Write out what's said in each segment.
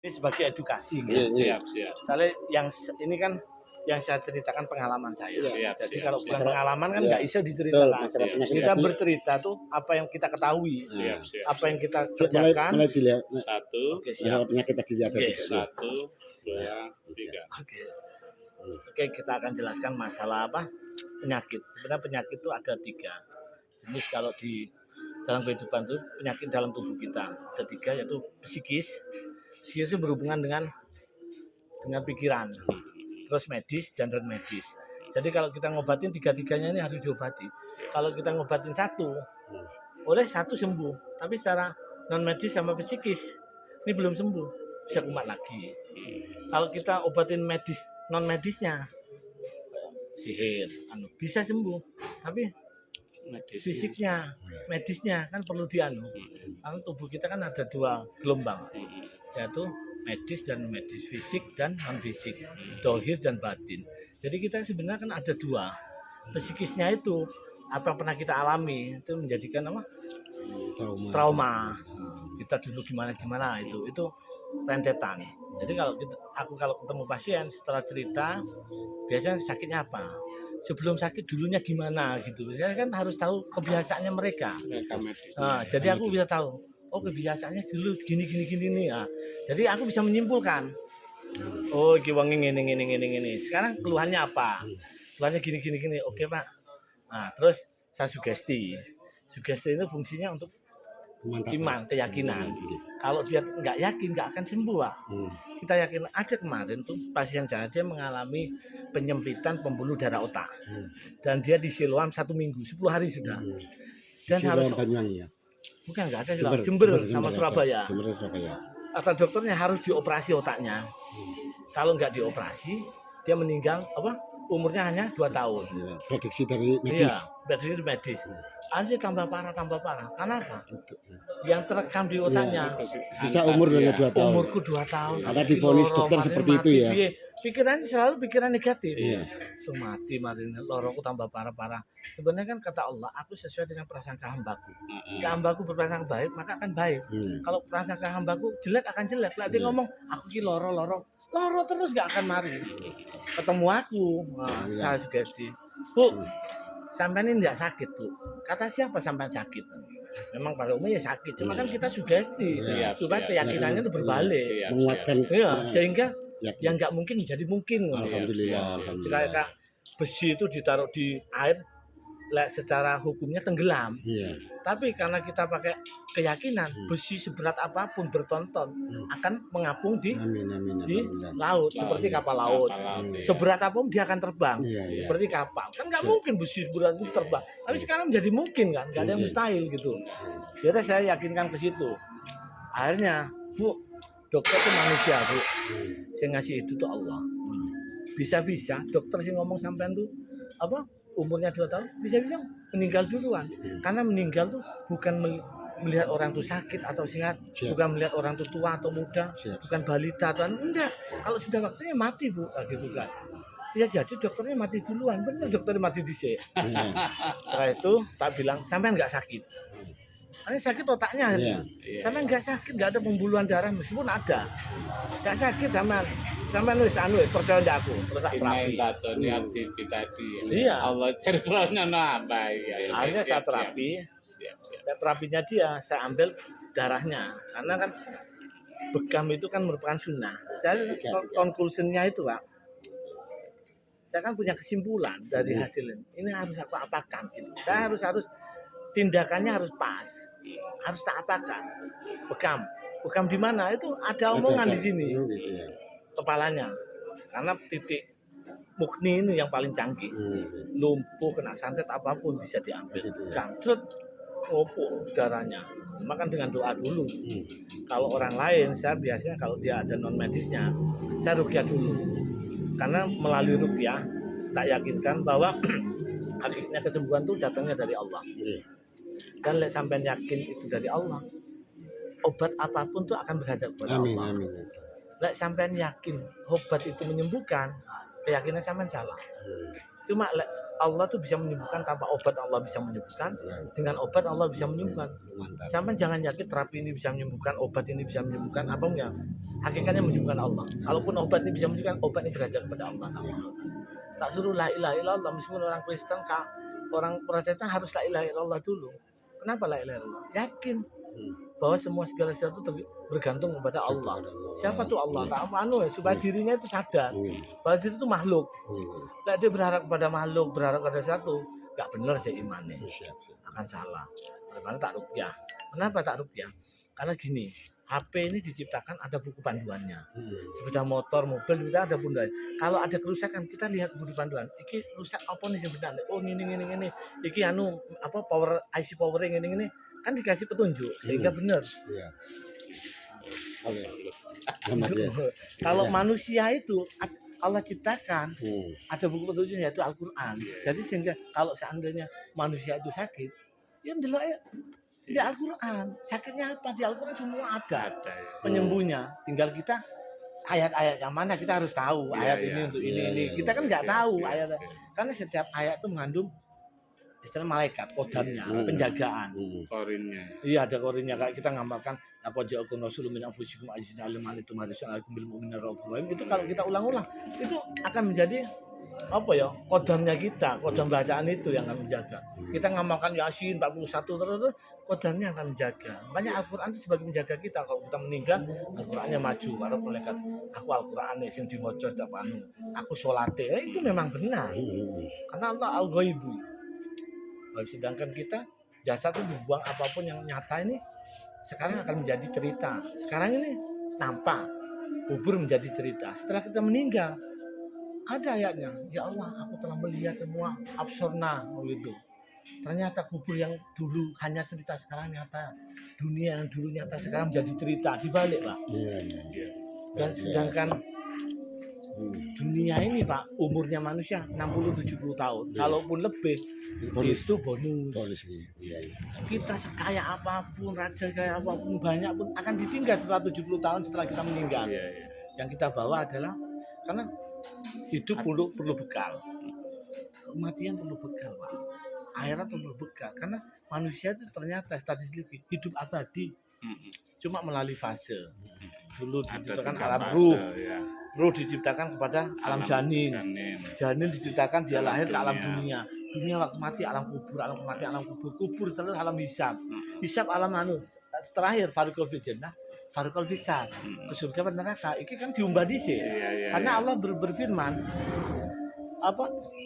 Ini sebagai edukasi gitu. Siap. Kalau yang ini kan yang saya ceritakan pengalaman saya. Jadi kalau bukan pengalaman kan nggak bisa diceritakan. Kita bercerita tuh apa yang kita ketahui, apa yang kita kerjakan. Mulai dilihat. Satu, penyakit tadi ada. satu, dua, tiga. Oke, kita akan jelaskan masalah apa penyakit. Sebenarnya penyakit itu ada 3 jenis kalau di dalam kehidupan itu penyakit dalam tubuh kita ada 3 yaitu psikis. Psikis itu berhubungan dengan pikiran. Terus medis dan non medis. Jadi kalau kita ngobatin 3-tiganya ini harus diobati. Kalau kita ngobatin satu, boleh satu sembuh. Tapi secara non medis sama psikis ini belum sembuh, bisa kumat lagi. Kalau kita obatin medis non medisnya, sihir, bisa sembuh. Tapi fisiknya, medisnya kan perlu dianu. Karena tubuh kita kan ada 2 gelombang, yaitu medis dan medis, fisik dan non fisik, dohir dan batin. Jadi kita sebenarnya kan ada 2. Psikisnya itu apa yang pernah kita alami itu menjadikan apa? Trauma. Kita dulu gimana itu rentetan. Jadi kalau ketemu pasien setelah cerita, biasanya sakitnya apa? Sebelum sakit dulunya gimana gitu. Ya kan harus tahu kebiasaannya mereka. Jadi aku bisa tahu. Oh kebiasaannya dulu gini nih. Nah, jadi aku bisa menyimpulkan. Oh kiwangi ini. Sekarang keluhannya apa? Keluhannya gini. Oke Pak. Nah terus saya sugesti. Sugesti itu fungsinya untuk iman, keyakinan. Kalau dia nggak yakin nggak akan sembuh Pak. Kita yakin. Ada kemarin tuh pasien saya dia mengalami penyempitan pembuluh darah otak. Dan dia di Siloam 1 minggu, 10 hari sudah. Dan harus bukan nggak ada Jember sama Surabaya. Kata dokternya harus dioperasi otaknya. Kalau nggak dioperasi, dia meninggal umurnya hanya 2 tahun. Prediksi dari medis. Iya, prediksi medis. Anjir tambah parah. Kenapa? Yang terekam di otaknya. Bisa umur 2 tahun. Umurku 2 tahun. Karena divonis dokter seperti itu ya. Pikirannya selalu pikiran negatif. Iya. Mati loroku tambah parah. Sebenarnya kan kata Allah, aku sesuai dengan prasangka hambaku. Jika hambaku berprasangka baik, maka akan baik. Kalau prasangka hambaku jelek akan jelek. Lah dia ngomong, aku ki loro terus gak akan mari. Ketemu aku, saya sugesti. Bu, sampean ini enggak sakit, Bu. Kata siapa sampean sakit? Memang pada umumnya sakit, cuma kan kita sugesti supaya keyakinannya itu berbalik. Menguatkan. Iya, sehingga yang nggak mungkin menjadi mungkin. Alhamdulillah. Kayak besi itu ditaruh di air, secara hukumnya tenggelam. Tapi karena kita pakai keyakinan, besi seberat apapun bertonton akan mengapung di laut, seperti kapal laut. Seberat apapun dia akan terbang, seperti kapal. Kan nggak mungkin besi seberat itu terbang. Tapi sekarang menjadi mungkin kan, nggak ada yang mustahil gitu. Jadi saya yakinkan ke situ. Akhirnya, Bu, dokter itu manusia, Bu. Saya ngasih itu tuh Allah. Bisa-bisa dokter sih ngomong sampean tuh umurnya 2 tahun, bisa-bisa meninggal duluan. Karena meninggal tuh bukan melihat orang tuh sakit atau sehat, bukan melihat orang tuh tua atau muda, bukan balita atau enggak. Kalau sudah waktunya mati, Bu, gitu kan. Ya jadi dokternya mati duluan, benar dokternya mati dhisik. Setelah itu tak bilang, sampean enggak sakit. Ini sakit otaknya. Sampean enggak sakit, enggak ada pembuluhan darah meskipun ada. Enggak sakit sampean wis percaya ndak aku terus tak terapi. Iya. Allah terusnya nambah. Akhirnya saya terapi. Terapinya dia saya ambil darahnya karena kan bekam itu kan merupakan sunnah. Saya konklusinya itu Pak. Saya kan punya kesimpulan dari hasil ini harus aku apakan gitu. Saya harus tindakannya harus pas. Harus tak apakan. Bekam di mana? Itu ada omongan di sini. Kepalanya. Karena titik mukni ini yang paling canggih. Lumpuh, kena santet apapun bisa diambil. Gangcret, opuk darahnya. Makan dengan doa dulu. Kalau orang lain, saya biasanya kalau dia ada non medisnya, saya ruqyah dulu. Karena melalui ruqyah tak yakinkan bahwa hakikatnya kesembuhan itu datangnya dari Allah. Dan sampai yakin itu dari Allah, obat apapun tuh akan berhadap kepada Allah. Lek sampean yakin obat itu menyembuhkan, keyakinan sampean salah. Cuma lek Allah tuh bisa menyembuhkan tanpa obat, Allah bisa menyembuhkan. Dengan obat Allah bisa menyembuhkan. Mantap. Sampai jangan yakin terapi ini bisa menyembuhkan, obat ini bisa menyembuhkan, apa enggak? Hakikatnya menyembuhkan Allah. Kalaupun obat ini bisa menyembuhkan, obat ini belajar kepada Allah. Tak suruh la ilaha illallah, meskipun orang Kristen, orang Protestan harus la ilaha illallah dulu. Kenapa la ilaha illallah? Yakin bahwa semua segala sesuatu bergantung kepada Allah. Siapa tuh Allah? Tak supaya dirinya itu sadar bahwa diri itu makhluk. Lah dia berharap kepada makhluk, berharap pada satu, enggak benar sih imannya. Akan salah. Terus tak ruqyah. Kenapa tak ruqyah? Karena gini, HP ini diciptakan ada buku panduannya. Sepeda motor, mobil kita ada panduan. Kalau ada kerusakan kita lihat buku panduan. Iki rusak apa nih sebenarnya? Oh ini. Iki power IC powering ini. Kan dikasih petunjuk sehingga benar. Iya. Oke. Kalau manusia itu Allah ciptakan ada buku petunjuknya yaitu Al-Qur'an. Jadi sehingga kalau seandainya manusia itu sakit, ya ndelok ya di Al-Qur'an. Sakitnya apa? Di Al-Qur'an semua ada penyembuhnya. Tinggal kita ayat-ayat yang mana kita harus tahu. Ayat ini untuk ini. Kita kan nggak tahu ayat. Karena setiap ayat itu mengandung istilah malaikat, kodamnya, penjagaan. Korinnya. Iya ada korinnya, kayak kita ngamalkan laqad ja'akum rasulun min anfusikum azizun 'alaihi ma antum harisun 'alaikum bil mu'minina raufur rahim. Itu kalau kita ulang-ulang itu akan menjadi apa ya? Kodamnya kita, kodam bacaan itu yang akan menjaga. Kita ngamalkan Yasin 41 terus kodamnya akan menjaga. Makanya Al-Qur'an itu sebagai menjaga kita. Kalau kita meninggal, Al-Qur'annya maju. Baru malaikat, aku Al-Qur'an sing diwaca setiap anu. Aku salate. Itu memang benar. Karena Allah Al-Ghaibu. Sedangkan kita jasad itu dibuang apapun yang nyata ini sekarang akan menjadi cerita. Sekarang ini nampak kubur menjadi cerita. Setelah kita meninggal ada ayatnya, ya Allah aku telah melihat semua absorna gitu. Ternyata kubur yang dulu hanya cerita sekarang nyata. Dunia yang dulu nyata sekarang menjadi cerita. Dibalik Pak. Dan sedangkan dunia ini Pak umurnya manusia 60-70 tahun. Kalaupun lebih itu bonus. Kita sekaya apapun, raja kaya apapun, banyak pun akan ditinggal setelah 70 tahun setelah kita meninggal. Yang kita bawa adalah karena hidup perlu bekal. Kematian perlu bekal Pak. Akhirat perlu bekal karena manusia itu ternyata statistik hidup abadi. Cuma melalui fase. Dulu diciptakan alam ruh. Ruh diciptakan kepada alam janin. Janin diciptakan dia lahir ke alam dunia. Dunia waktu mati alam kubur, alam mati alam kubur. Kubur terus alam hisab. Hisab alam terakhir farikul fil jannah, farikul fil nar. Ke surga dan neraka. Iki kan diumbah dhisik. Karena Allah berfirman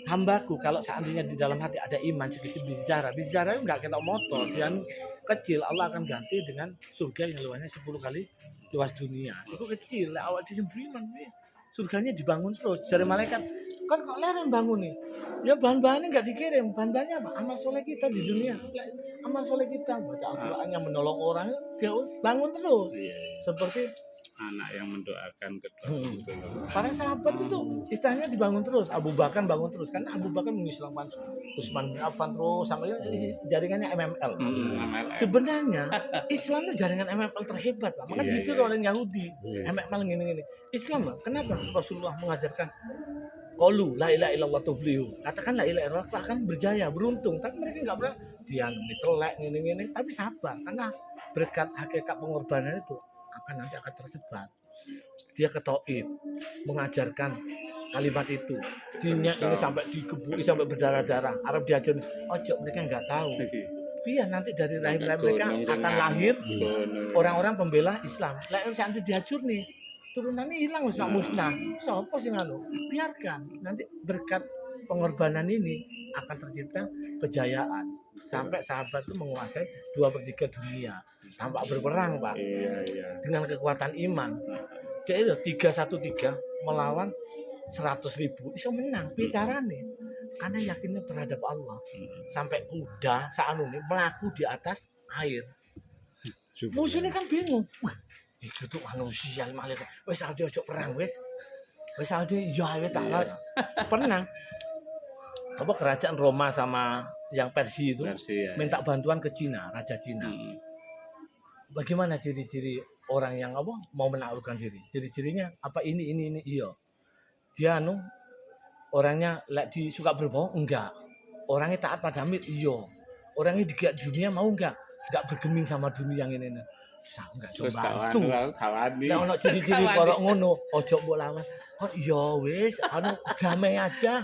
hambaku kalau seandainya di dalam hati ada iman sedikit bicara itu enggak ketok motor dia kecil Allah akan ganti dengan surga yang luasnya 10 kali luas dunia. Itu kecil lah awak beriman nih. Surganya dibangun terus dari malaikat. Kan kok leren bangun nih? Ya bahan-bahannya enggak dikirim. Bahan-bahannya apa? Amal soleh kita di dunia. Amal soleh kita baca Al-Qur'an yang menolong orang dia bangun terus. Seperti anak yang mendoakan kedua. Para sahabat itu istilahnya dibangun terus. Abu Bakar bangun terus karena Abu Bakar mengislamkan Utsman bin Affan terus sampai jaringannya MML. Sebenarnya Islam itu jaringan MML terhebat Pak. Maka ditiru oleh Yahudi. MML gini. Islam kenapa Rasulullah mengajarkan qalu la ilaha illallah tuflihu. Katakan la ilaha illallah kau akan berjaya, beruntung. Tapi mereka enggak pernah dia telek gini. Tapi sabar karena berkat hakikat pengorbanan itu nanti akan tersebar. Dia ke Taif mengajarkan kalimat itu. Dinya ini sampai digebuki sampai berdarah-darah. Arab diajar, ojo mereka enggak tahu. Iya nanti dari rahim-rahim mereka akan lahir orang-orang pembela Islam. Lah nanti dihancur nih. Turunannya hilang musnah. Sopo sih biarkan. Nanti berkat pengorbanan ini akan tercipta kejayaan. Sampai sahabat itu menguasai 2/3 dunia tanpa berperang Pak. Dengan kekuatan iman. Dia itu 313 melawan 100.000 bisa menang bicara nih. Karena yakinnya terhadap Allah. Sampai kuda saat ini melaku di atas air. Musuhnya kan bingung. Wah, itu tuh manusia malaikat. Wes ade ojo perang wes. Wes ade ya wes tak pernah. Apa kerajaan Roma sama yang Persia itu minta bantuan ke Cina, Raja Cina. Bagaimana ciri-ciri orang yang mau menaklukkan diri? Ciri-cirinya apa ini iya. Dia orangnya suka berbohong enggak. orangnya taat pada Amir, iya. Orangnya di dunia mau nggak bergeming sama dunia yang ini. Aku nggak Terus coba bantu. kawani. Lah ono ciri-ciri korok ngono, ojo mbok lawan. Oh iya wis, anu damai aja.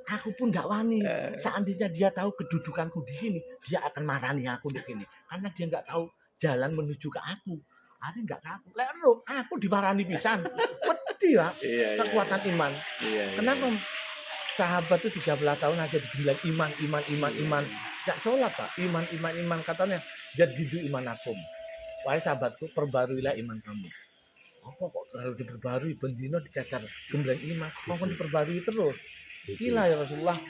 Aku pun nggak wani. Seandainya dia tahu kedudukanku di sini, dia akan marani aku di sini. Karena dia nggak tahu jalan menuju ke aku. Ada nggak ke aku. Lek aku dimarani pisan. Wedi ya. Iya, Kekuatan iman. Iya. Kenapa sahabat tuh 13 tahun aja dibilang iman. Nggak sholat Pak. Iman katanya. Jadidu imanakum. Wahai sahabatku, perbaruilah iman kamu. Apa kok kalau diperbarui bendino dicacar gembleng iman, kok diperbarui terus? Gila ya Rasulullah.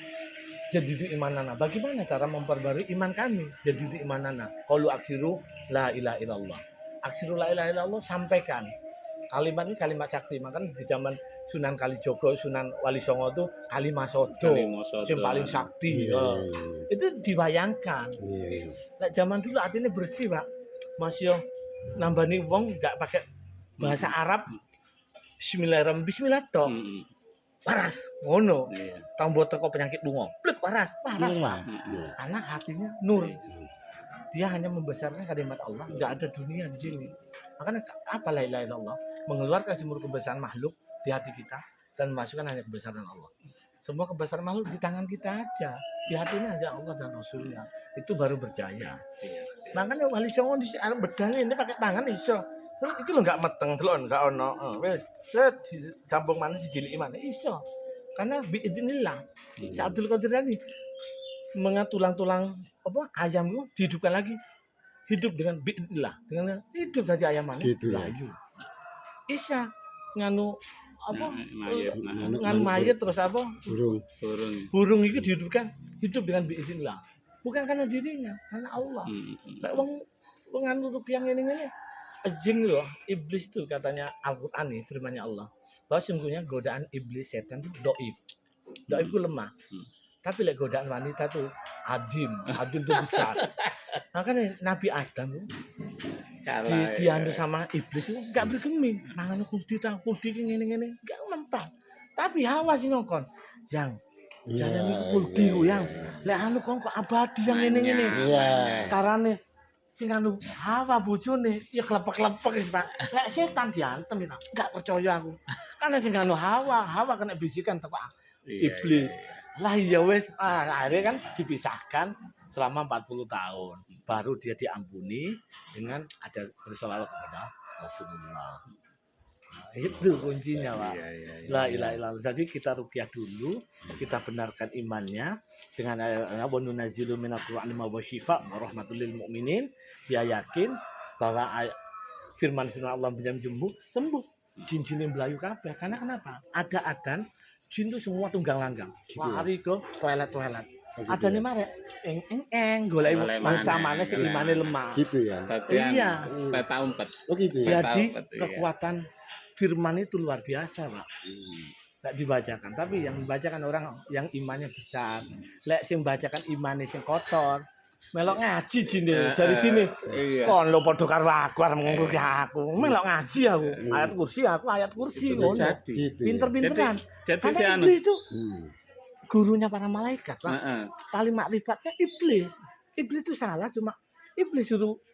Jadidu imanana. Bagaimana cara memperbarui iman kami? Jadidu imanana. Qalu akhiru la ilaha illallah. Aksiru la ilaha illallah, sampaikan. Kalimat ini kalimat sakti. Makanya di zaman Sunan Kalijogo, Sunan Wali Songo itu kalimat sodo. Yang paling sakti. Itu dibayangkan. Nah, zaman dulu artinya bersih Pak. Masih nambani wong nggak pakai bahasa Arab. Bismillahirrahmanirrahim. Bismillah toh. Waras, ngono. Tambah teko penyakit lunga. Blek waras. Karena hatinya nur. Dia hanya membesarkan kalimat Allah, nggak ada dunia di sini. Makanya apa la ilaha illallah? Mengeluarkan seluruh kebesaran makhluk di hati kita dan memasukkan hanya kebesaran Allah. Semua kebesaran makhluk di tangan kita aja. Di hatinya aja Allah dan Rasulnya. Itu baru berjaya. Makanya Wali Songo di Arab bedanya ini pakai tangan iso. Terus itu lo nggak meteng, telon nggak ono. Sambung mana dijiliki mana iso. Karena biidznillah. Si Abdul Qadir tadi mengat-tulang ayam itu dihidupkan lagi. Hidup dengan biidznillah. Dengan hidup saja ayam mana. Gitu ya. Isa nganu nganu mayat terus apa? Burung itu dihidupkan. Hidup dengan biidznillah. Bukan karena dirinya, karena Allah. Kayak wong anu yang ini jin loh, iblis itu katanya Al-Qur'an nih firman-Nya Allah. Bahwa sungguhnya godaan iblis setan itu dhaif. Dhaif itu lemah. Tapi lek godaan wanita tuh adim itu besar. Makanya Nabi Adam diandu sama iblis itu enggak bergeming. Mangan kuldi ngene-ngene, enggak mempan. Tapi Hawa sing ngongkon, yang jangan kuldi yang lek anu kok abadi yang ngene-ngene. Iya. Carane sing anu Hawa bojone ya klepek-klepek wis Pak. Lek setan diantem ya enggak percaya aku. Karena sing anu Hawa kena bisikan teko iblis. Lah iya wes, akhirnya kan dipisahkan selama 40 tahun. Baru dia diampuni dengan ada bersolawat kepada Rasulullah. Itu kuncinya Pak. La ilaha illallah. Jadi kita ruqyah dulu, kita benarkan imannya dengan wa nunazzilu minal qur'ani ma huwa syifaa wa rahmatul lil mu'minin. Dia yakin bahwa firman-firman Allah menjembuh sembuh. Jin-jin Melayu kabeh. Karena kenapa? Ada adan jin itu semua tunggang langgang. Lari ke toilet. Ada nih mare, golek mangsa mana sih imane lemah. Gitu ya. Iya. Peta umpet. Oh gitu ya. Jadi kekuatan firman itu luar biasa, Pak. Nggak dibacakan, tapi yang dibacakan orang yang imannya besar. Lek sing bacakan imane sing kotor, melok ngaji jine, jari jine. Kon lo padha karo aku arep ngungkur aku. Melok ngaji aku. Ayat kursi ngono. Pinter-pinteran. Karena iblis itu gurunya para malaikat, Pak. Paling makrifatnya iblis. Iblis itu salah cuma iblis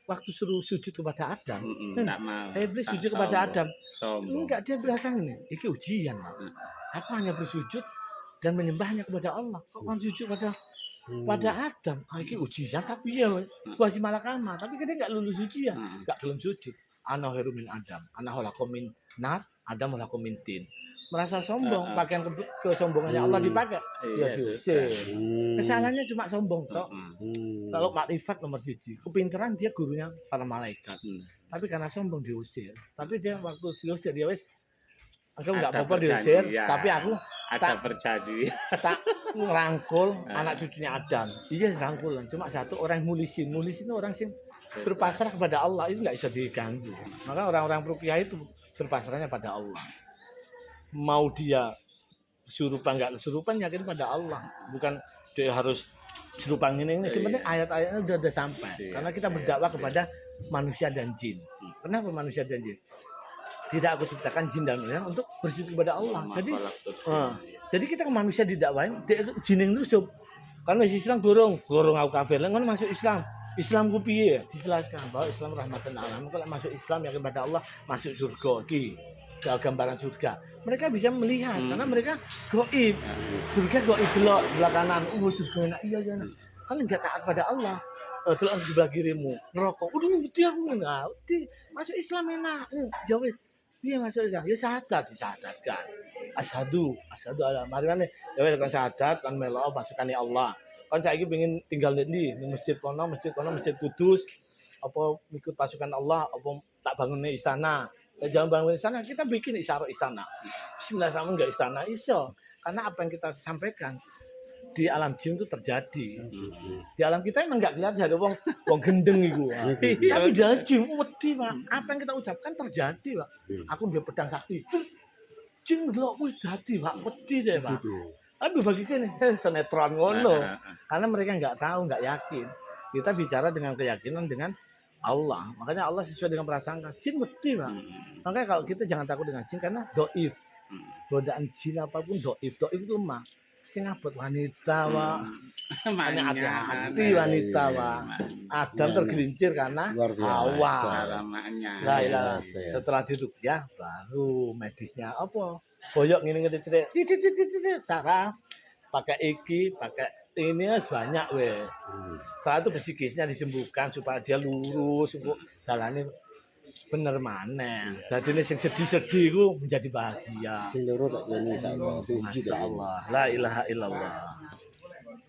waktu suruh sujud kepada Adam. Enggak mau. Iblis sujud kepada Adam. Sombong. Enggak, dia berasa ini. Iki ujian, Pak. Aku hanya bersujud dan menyembahnya kepada Allah. Kok kan sujud pada Adam? Iki ujian tapi ya masih malakama. Tapi kita enggak lulus ujian. Enggak belum sujud. Ana khairu min Adam. Ana khalaqakum min nar, Adam khalaqakum min tin. Merasa sombong, pakaian kesombongannya Allah dipakai, ya diusir. Kesalahannya cuma sombong kok. Kalau makrifat nomor 1, kepintaran dia gurunya para malaikat. Tapi karena sombong diusir. Tapi dia waktu diusir dia wes, aku nggak apa-apa diusir. Tapi aku ada berjanji. Tak ngerangkul anak cucunya Adam. Iya rangkulan. Cuma satu orang mulisin orang sing berpasrah kepada Allah itu nggak bisa diganggu. Maka orang-orang ruqyah itu berpasrahnya pada Allah. Mau dia kesurupan nggak kesurupan yakin pada Allah, bukan dia harus kesurupan ini sebenarnya ayat-ayatnya udah sampai karena kita berdakwah kepada manusia dan jin. Kenapa manusia dan jin? Tidak aku ciptakan jin dan manusia untuk bersujud kepada Allah. Jadi kita ke manusia didakwain, jin itu Kan wis Islam gorong aku kafir. Lah ngono masuk Islam. Islam ku piye? Dijelaskan bahwa Islam rahmatan alam. Kalau masuk Islam yakin pada Allah, masuk surga. Ki gambaran surga. Mereka bisa melihat karena mereka gaib. Surga gaib delok sebelah kanan. Surga enak iya ya. Kan enggak taat pada Allah. Delok di sebelah kirimu, neraka. Wedi aku enak. Masuk Islam enak. Ya wis. Piye masuk Islam? Ya syahadat disyahadatkan. Asyhadu ala marane ya wis kon syahadat kon melo masukane Allah. Kon saiki pengen tinggal ndi? Ning masjid kono, masjid Kudus. Apa ikut pasukan Allah, apa tak bangunne istana. Ya jangan bangun istana, kita bikin istana. Bismillahirrahmanirrahim enggak istana iso. Karena apa yang kita sampaikan di alam jin itu terjadi. Di alam kita emang enggak kelihatan ada wong gendeng iku. Tapi di alam jin wedi, Pak. Apa yang kita ucapkan terjadi, Pak. Aku dia pedang sakti. Jin delok wis dadi, Pak. Wedi deh, Pak. Tapi bagi kene sinetron ngono. Karena mereka enggak tahu, enggak yakin. Kita bicara dengan keyakinan dengan Allah. Makanya Allah sesuai dengan prasangka. Jin wedi, Pak. Makanya kalau kita jangan takut dengan jin karena doif. Godaan jin apapun doif. Doif itu lemah. Sing abot wanita, Pak. Hanya hati-hati wanita, Pak. Adam tergelincir karena Hawa. Lah ilah. Setelah diruqyah baru medisnya apa? Boyok ngene-ngene cerit. Sarah pakai iki, pakai ini banyak wes. Saat itu psikisnya disembuhkan supaya dia lurus, untuk dalane bener maneh. Dadi nek sing sedih-sedih iku menjadi bahagia. Sing loro tak jane insyaallah. Masyaallah. La ilaha illallah.